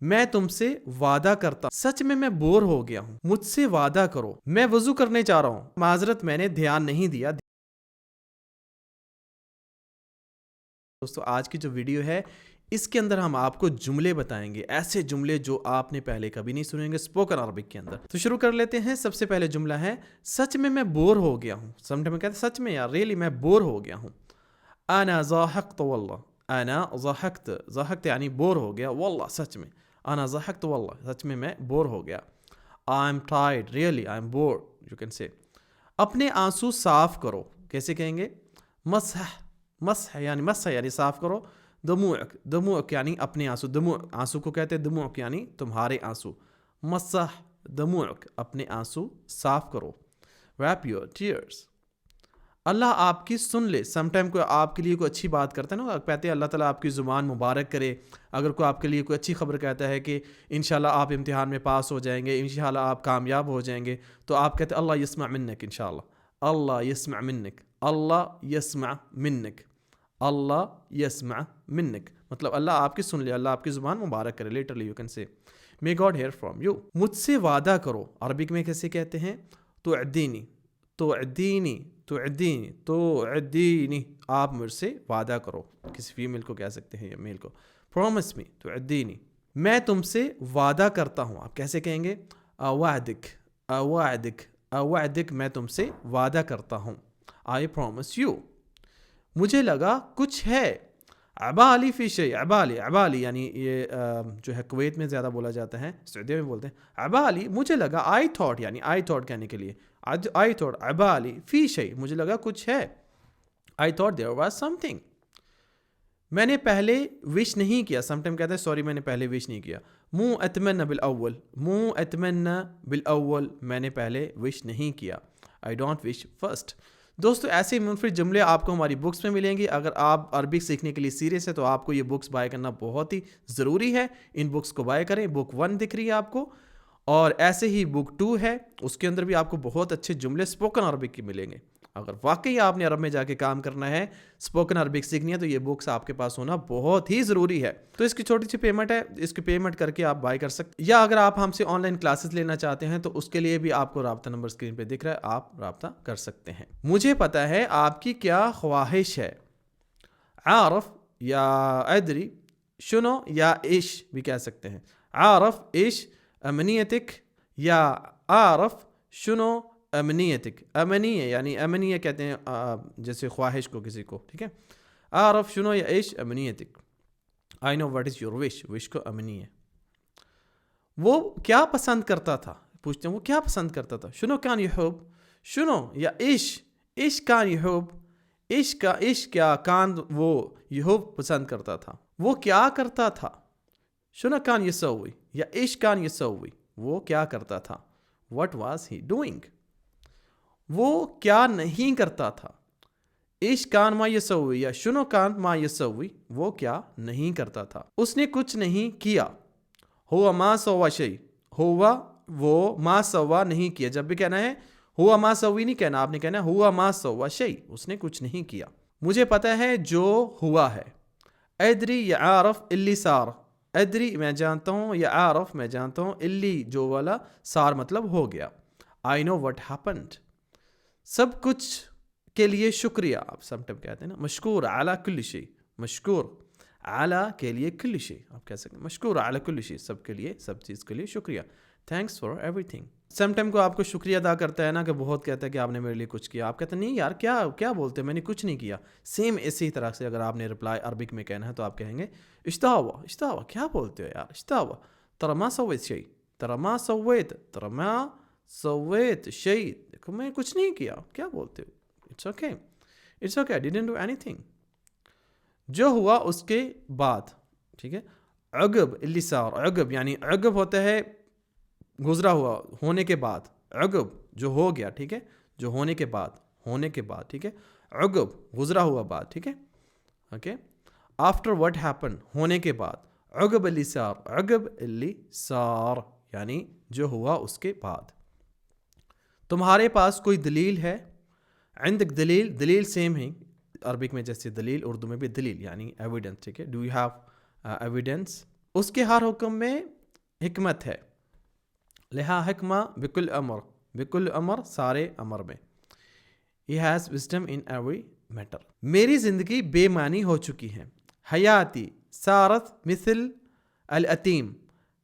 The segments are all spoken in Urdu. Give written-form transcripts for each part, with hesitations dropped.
میں تم سے وعدہ کرتا ہوں، سچ میں بور ہو گیا ہوں، مجھ سے وعدہ کرو، میں وضو کرنے جا رہا ہوں، معذرت میں نے دھیان نہیں دیا۔ دوستو آج کی جو ویڈیو ہے اس کے اندر ہم آپ کو جملے بتائیں گے، ایسے جملے جو آپ نے پہلے کبھی نہیں سنیں گے اسپوکن عربک کے اندر۔ تو شروع کر لیتے ہیں۔ سب سے پہلے جملہ ہے سچ میں بور ہو گیا ہوں۔ سمجھ میں کہتے ہیں سچ میں یار ریلی میں بور ہو گیا ہوں۔ انا ضحكت والله، انا ضحكت یعنی بور ہو گیا، والله سچ میں، انا ضحكت والله سچ میں بور ہو گیا۔ I am tired really I am bored you can say۔ اپنے آنسو صاف کرو، کیسے کہیں گے؟ مسح یعنی صاف کرو، دموعک یعنی اپنے آنسو، آنسو کو کہتے ہیں دموعک یعنی تمہارے آنسو، مسح دموعک اپنے آنسو صاف کرو، wipe your tears۔ اللہ آپ کی سن لے، سم ٹائم کوئی آپ کے لیے کوئی اچھی بات کرتا ہے نا، کہتے ہیں اللہ تعالیٰ آپ کی زبان مبارک کرے۔ اگر کوئی آپ کے لیے کوئی اچھی خبر کہتا ہے کہ انشاءاللہ آپ امتحان میں پاس ہو جائیں گے، انشاءاللہ آپ کامیاب ہو جائیں گے، تو آپ کہتے ہیں اللہ یسمع منک، انشاءاللہ اللہ یسمع منک، اللہ یسمع منک، اللہ یسمع منک، مطلب اللہ آپ کی سن لے، اللہ آپ کی زبان مبارک کرے۔ Laterally you can say may God hear from you۔ مجھ سے وعدہ کرو، عربک میں کیسے کہتے ہیں؟ توعدینی، آپ مجھ سے وعدہ کرو، کسی فیمیل کو کہہ سکتے ہیں یا میل کو۔ promise me توعدینی، میں تم سے وعدہ کرتا ہوں، آپ کیسے کہیں گے؟ اوعدک میں تم سے وعدہ کرتا ہوں، I promise you۔ مجھے لگا کچھ ہے، عبالی فی شیء، عبالی یعنی یہ جو ہے کویت میں زیادہ بولا جاتا ہے، سعودیہ میں بولتے ہیں عبالی، مجھے لگا، I thought یعنی I thought کہنے کے لیے I thought عبالی فی شیء، مجھے لگا کچھ ہے، I thought there was something۔ میں نے پہلے وش نہیں کیا، سم ٹائم کہتے ہیں سوری میں نے پہلے وش نہیں کیا، مو اتمنى بالاول، میں نے پہلے وش نہیں کیا، I don't wish first۔ دوستو ایسے منفرد جملے آپ کو ہماری بکس میں ملیں گے۔ اگر آپ عربک سیکھنے کے لیے سیریس ہے تو آپ کو یہ بکس بائی کرنا بہت ہی ضروری ہے، ان بکس کو بائی کریں۔ بک 1 دکھ رہی ہے آپ کو، اور ایسے ہی بک 2 ہے، اس کے اندر بھی آپ کو بہت اچھے جملے اسپوکن عربک کی ملیں گے۔ اگر واقعی آپ نے عرب میں جا کے کام کرنا ہے، اسپوکن عربک سیکھنی ہے، تو یہ بکس آپ کے پاس ہونا بہت ہی ضروری ہے۔ تو اس کی چھوٹی سی پیمنٹ ہے، اس کی پیمنٹ کر کے آپ بائی کر سکتے، یا اگر آپ ہم سے آن لائن کلاسز لینا چاہتے ہیں تو اس کے لیے بھی آپ کو رابطہ نمبر اسکرین پہ دکھ رہا ہے، آپ رابطہ کر سکتے ہیں۔ مجھے پتا ہے آپ کی کیا خواہش ہے، عارف یا ادری، شنو یا عش بھی کہہ سکتے ہیں، عارف عش امنیتک، یا عارف شنو امنیتک، امنیہ یعنی امنیہ کہتے ہیں جیسے خواہش کو کسی کو، ٹھیک ہے، عارف شنو یا عش امنیتک، I know what is your wish، وش کو امنیہ۔ وہ کیا پسند کرتا تھا، پوچھتے ہیں وہ کیا پسند کرتا تھا، شنو کان یحب، شنو یا عش کان یحب، عش کیا کان وہ یحب پسند کرتا تھا، وہ کیا کرتا تھا، شنو کان یسوی یا عش کان یسوی، وہ کیا کرتا تھا، what was he doing۔ وہ کیا نہیں کرتا تھا، عش کان ما یسوی یا شنو کان ما یسوی، وہ کیا نہیں کرتا تھا۔ اس نے کچھ نہیں کیا، ہوا ما سوا شیء، ہوا وہ ما سوا نہیں کیا، جب بھی کہنا ہے ہوا ما سوی نہیں کہنا، آپ نے کہنا ہوا ما سوا شیء، اس نے کچھ نہیں کیا۔ مجھے پتا ہے جو ہوا ہے، ادری یا عارف اللي صار، ادری میں جانتا ہوں، یا عارف میں جانتا ہوں، اللي جو والا، صار مطلب ہو گیا، I know what happened۔ سب کچھ کے لیے شکریہ، آپ سم ٹائم کہتے ہیں نا، مشکور علی کل شیء، مشکور علی کے لیے کل شیء، آپ کہہ سکتے ہیں مشکور علی کل شیء، سب کے لیے، سب چیز کے لیے شکریہ، thanks for every thing. Some time کو آپ کو شکریہ ادا کرتا ہے نا، کہ بہت کہتا ہے کہ آپ نے میرے لیے کچھ کیا، آپ کہتے ہیں نہیں یار کیا بولتے ہیں، میں نے کچھ نہیں کیا۔ سیم اسی طرح سے اگر آپ نے رپلائی عربک میں کہنا ہے تو آپ کہیں گے اشتاوا، کیا بولتے ہو یار، اشتاوا، ترى ما سويت شيء، ترى ما سويت شيء، دیکھو میں کچھ نہیں کیا، کیا بولتے ہو، it's okay I didn't do anything۔ جو ہوا اس کے بعد، ٹھیک ہے، عقب اللي صار، عقب یعنی عقب ہوتا ہے گزرا ہوا، ہونے کے بعد، عقب جو ہو گیا، ٹھیک ہے، جو ہونے کے بعد، ٹھیک ہے، عقب گزرا ہوا بعد، ٹھیک ہے، اوکے، آفٹر واٹ ہیپن ہونے کے بعد، عقب اللي صار یعنی جو ہوا اس کے بعد۔ تمہارے پاس کوئی دلیل ہے، عندك دلیل سیم ہے عربک میں جیسے دلیل، اردو میں بھی دلیل یعنی ایویڈنس، ٹھیک ہے، ڈو یو ہیو ایویڈنس۔ اس کے ہر حکم میں حکمت ہے. لہا حکمہ بکل امر سارے امر میں. He has wisdom in every matter. میری زندگی بے معنی ہو چکی ہے. حیاتی سارت مثل الاتیم.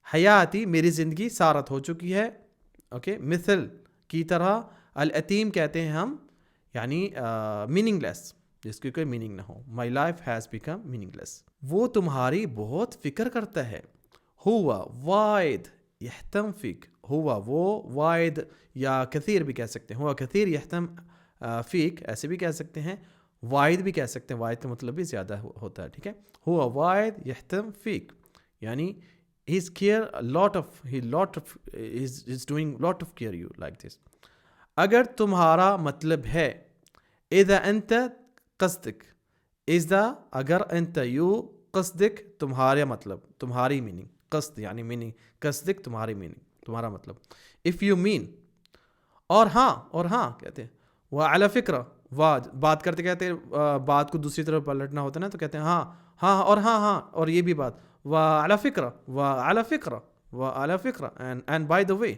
حیاتی میری زندگی سارت ہو چکی ہے اوکے مثل کی طرح الاتیم کہتے ہیں ہم یعنی میننگ لیس جس کی کوئی میننگ نہ ہو. My life has become meaningless. وہ تمہاری بہت فکر کرتا ہے. ہوا واحد یہتم فیک. ہوا وہ واحد یا کثیر بھی کہہ سکتے ہیں. ہوا کثیر یہتم فیک ایسے بھی کہہ سکتے ہیں. واحد بھی کہہ سکتے ہیں. واحد کا مطلب بھی زیادہ ہوتا ہے. ٹھیک ہے. ہوا واحد یہتم فیک یعنی he is care a lot of he's doing lot of care you like this. اگر تمہارا مطلب ہے اذا انت قصدک اذا اگر انت یو قصدک تمہارا مطلب تمہاری میننگ قصد یعنی میننگ قصدک تمہاری میننگ تمہارا مطلب if you mean اور ہاں کہتے ہیں وعلی فکرہ بات کرتے کہتے ہیں بات کو دوسری طرف پلٹنا ہوتا ہے نا تو کہتے ہیں ہاں اور یہ بھی بات وعلی فکرہ and by the way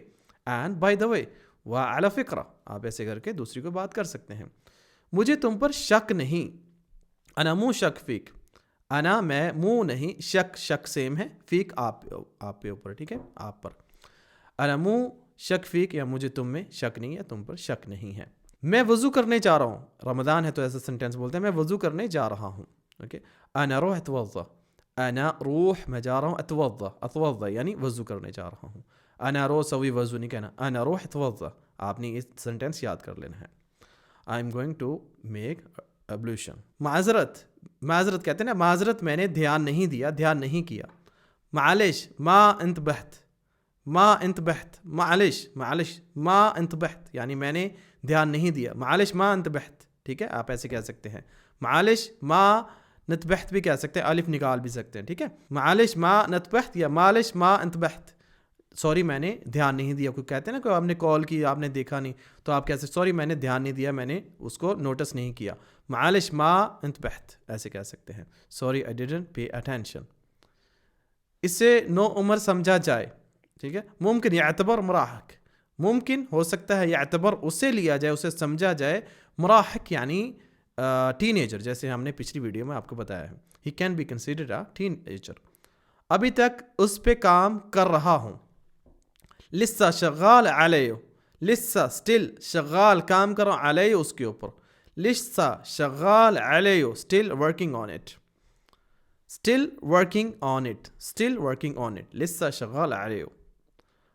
وعلی فکرہ آپ ایسے کر کے دوسری کو بات کر سکتے ہیں. مجھے تم پر شک نہیں. انا مو شک فیک. انا میں مو نہیں شک سیم ہے فیک آپ پہ اوپر. ٹھیک ہے آپ پر. انا مو شک فیک یا مجھے تم میں شک نہیں ہے تم پر شک نہیں ہے. میں وضو کرنے جا رہا ہوں. رمضان ہے تو ایسا سینٹینس بولتے ہیں میں وضو کرنے جا رہا ہوں. اوکے. انا روح اتوضا. انا روح میں جا رہا ہوں اتوضا یعنی وضو کرنے جا رہا ہوں. انا رو سوی وضو نہیں کہنا. انا روح اتوضا. آپ نے یہ سینٹینس یاد کر لینا ہے. I am going to make ablution. معذرت کہتے ہیں نا معذرت میں نے دھیان نہیں کیا. معلش ما انتبہت معلش ما انتبہت یعنی میں نے دھیان نہیں دیا. معلش ما انتبہت. ٹھیک ہے آپ ایسے کہہ سکتے ہیں. معلش ما نتبہت بھی کہہ سکتے ہیں الف نکال بھی سکتے ہیں. ٹھیک ہے معلش ما نتبہت یا معلش ما انتبہت. سوری میں نے دھیان نہیں دیا. کوئی کہتے ہیں نا کہ آپ نے کال کی آپ نے دیکھا نہیں تو آپ کہہ سکتے سوری میں نے دھیان نہیں دیا میں نے اس کو نوٹس نہیں کیا. معلش ما انتبہت ایسے کہہ سکتے ہیں. Sorry I didn't pay attention. اسے نو عمر سمجھا جائے. ٹھیک ہے. ممکن یعتبر مراحق ممکن ہو سکتا ہے یعتبر اسے لیا جائے اسے سمجھا جائے. مراحق یعنی ٹین ایجر جیسے ہم نے پچھلی ویڈیو میں آپ کو بتایا ہے. He can be considered a teenager. ابھی تک اس پہ کام کر رہا ہوں. لسا شغال علیہ. لسا اسٹل شغال کام کرو علیہ اس کے اوپر. لسا شغال علیہ اسٹل ورکنگ آن اٹ. لسا شغال علیہ.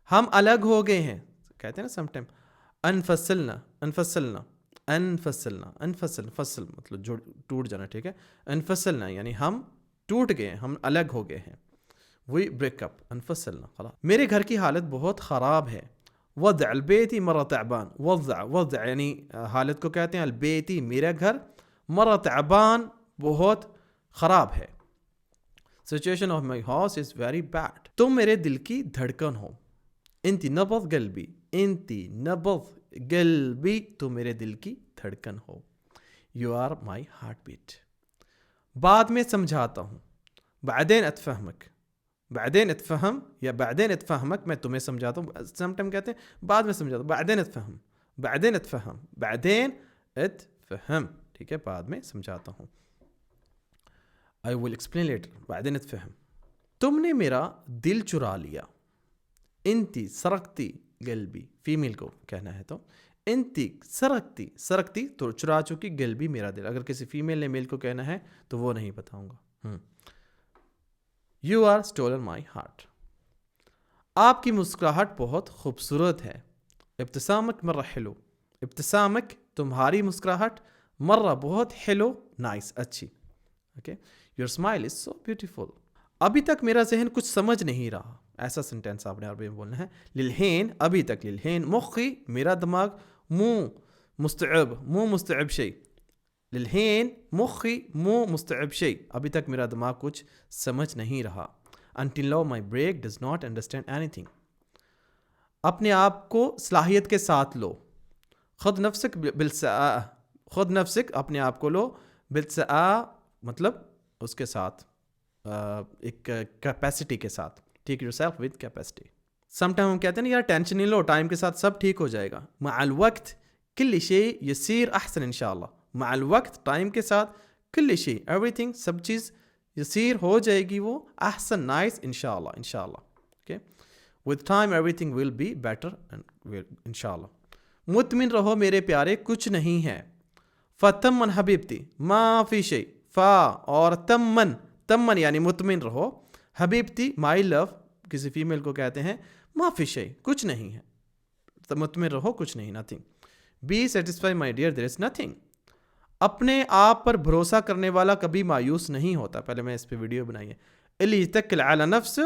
ہم الگ ہو گئے ہیں کہتے ہیں نا سم ٹائم. انفصل فصل مطلب جو ٹوٹ جانا. ٹھیک ہے. انفصلنا یعنی ہم ٹوٹ گئے ہم الگ ہو گئے ہیں. وی بریک اپ انفصلنا خلاص. میرے گھر کی حالت بہت خراب ہے. وضع البیتی مرہ تعبان. وضع یعنی حالت کو کہتے ہیں البیتی میرا گھر. مرہ تعبان بہت خراب ہے. Situation of my house is very bad. تم میرے دل کی دھڑکن ہو. انتی نبض قلبی تو میرے دل کی دھڑکن ہو. You are my heartbeat. بعد میں سمجھاتا ہوں. بعدین اتفہم یا بعدین اتفہمک میں تمہیں سمجھاتا ہوں. سم ٹائم کہتے ہیں بعد میں سمجھاتا ہوں. بعدین اتفہم. ٹھیک ہے بعد میں سمجھاتا ہوں. I will explain later. بعدين اتفهم. تم نے میرا دل چرا لیا. انتی سرقتی قلبی. فیمیل کو کہنا ہے تو انتی سرقتی تو چرا چکی قلبی میرا دل. اگر کسی فیمیل نے میل کو کہنا ہے تو وہ نہیں بتاؤں گا. You are stolen my heart. آپ کی مسکراہٹ بہت خوبصورت ہے. ابتسامک مرہ حلو. ابتسامک تمہاری مسکراہٹ مرہ بہت حلو نائس اچھی. Okay. Your smile is so beautiful. ابھی تک میرا ذہن کچھ سمجھ نہیں رہا. ایسا سنٹینس آپ نے عربی میں بولنا ہے. للحین ابھی تک. للحین مخی میرا دماغ. مو مستعب شيء. للحین مخی مو مستعب شيء. ابھی تک میرا دماغ کچھ سمجھ نہیں رہا. Until now my brain does not understand anything. اپنے آپ کو صلاحیت کے ساتھ لو. خود نفسک بالسعاء. خود نفسک اپنے آپ کو لو. بالسعاء مطلب اس کے ساتھ ایک کیپیسٹی کے ساتھ. Take your self with capacity. Some time ہم کہتے ہیں نا یار ٹینشن نہیں لو, ٹائم کے ساتھ سب ٹھیک ہو جائے گا. مع الوقت کل شیء یسیر احسن انشاءاللہ. مع الوقت ٹائم کے ساتھ کل شیء ایوری تھنگ سب چیز یسیر ہو جائے گی وہ احسن نائس انشاءاللہ انشاءاللہ. Okay with time everything will be better and انشاءاللہ. مطمئن رہو میرے پیارے کچھ نہیں ہے. فتمن حبیبتی ما فی شیء. فا اور تمن یعنی مطمئن رہو. حبیبتی مائی لو کسی فیمیل کو کہتے ہیں. ما فی شیء کچھ نہیں ہے. مطمئن رہو کچھ نہیں, nothing. Be satisfy my dear there is nothing. اپنے آپ پر بھروسہ کرنے والا کبھی مایوس نہیں ہوتا. پہلے میں اس پہ ویڈیو بنائی ہے. الی یتکل علی نفس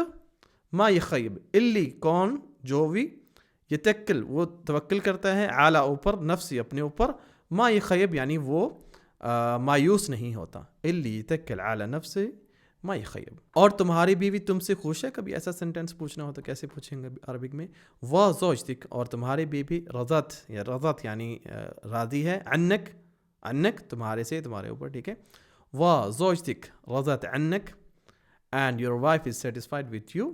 ما یخیب. الی کون جو بھی یتکل وہ توکل کرتا ہے, اعلیٰ اوپر, نفسی اپنے اوپر, ما یخیب یعنی وہ مایوس نہیں ہوتا. الی یتکل علی نفس ما یخیب. اور تمہاری بیوی تم سے خوش ہے. کبھی ایسا سینٹینس پوچھنا ہو تو کیسے پوچھیں گے عربک میں؟ وا زوجتک اور تمہاری بیوی رضت یعنی راضی ہے. عنک تمہارے سے تمہارے اوپر, ٹھیک ہے. وا زوجتک رضت عنک and your wife is satisfied with you.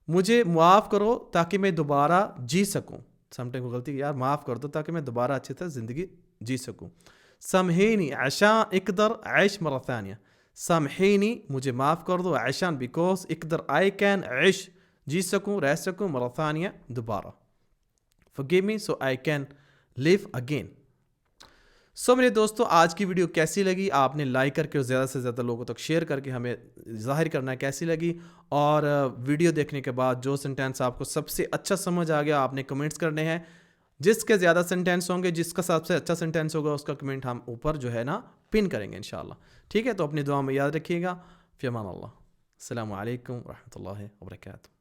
مجھے معاف کرو تاکہ میں دوبارہ جی سکوں. سم ٹائم کو غلطی یار معاف کر دو تاکہ میں دوبارہ اچھی طرح زندگی جی سکوں. سمحینی عشان اقدر عیش مرہ ثانیہ. سمحینی مجھے معاف کر دو, عشان بیکاز اقدر آئی کین عیش جی سکوں رہ سکوں, مرہ ثانیہ دوبارہ. forgive me so I can live again. سو میرے دوستو آج کی ویڈیو کیسی لگی؟ آپ نے لائک کر کے اور زیادہ سے زیادہ لوگوں تک شیئر کر کے ہمیں ظاہر کرنا ہے کیسی لگی. اور ویڈیو دیکھنے کے بعد جو سینٹینس آپ کو سب سے اچھا سمجھ آ گیا آپ نے کمنٹس کرنے ہیں. جس کے زیادہ سینٹینس ہوں گے, جس کا سب سے اچھا سینٹینس ہوگا اس کا کمنٹ ہم اوپر جو ہے نا پن کریں گے انشاءاللہ. ٹھیک ہے, تو اپنی دعا میں یاد رکھیے گا. فی امان اللہ. السلام علیکم ورحمۃ اللہ وبرکاتہ.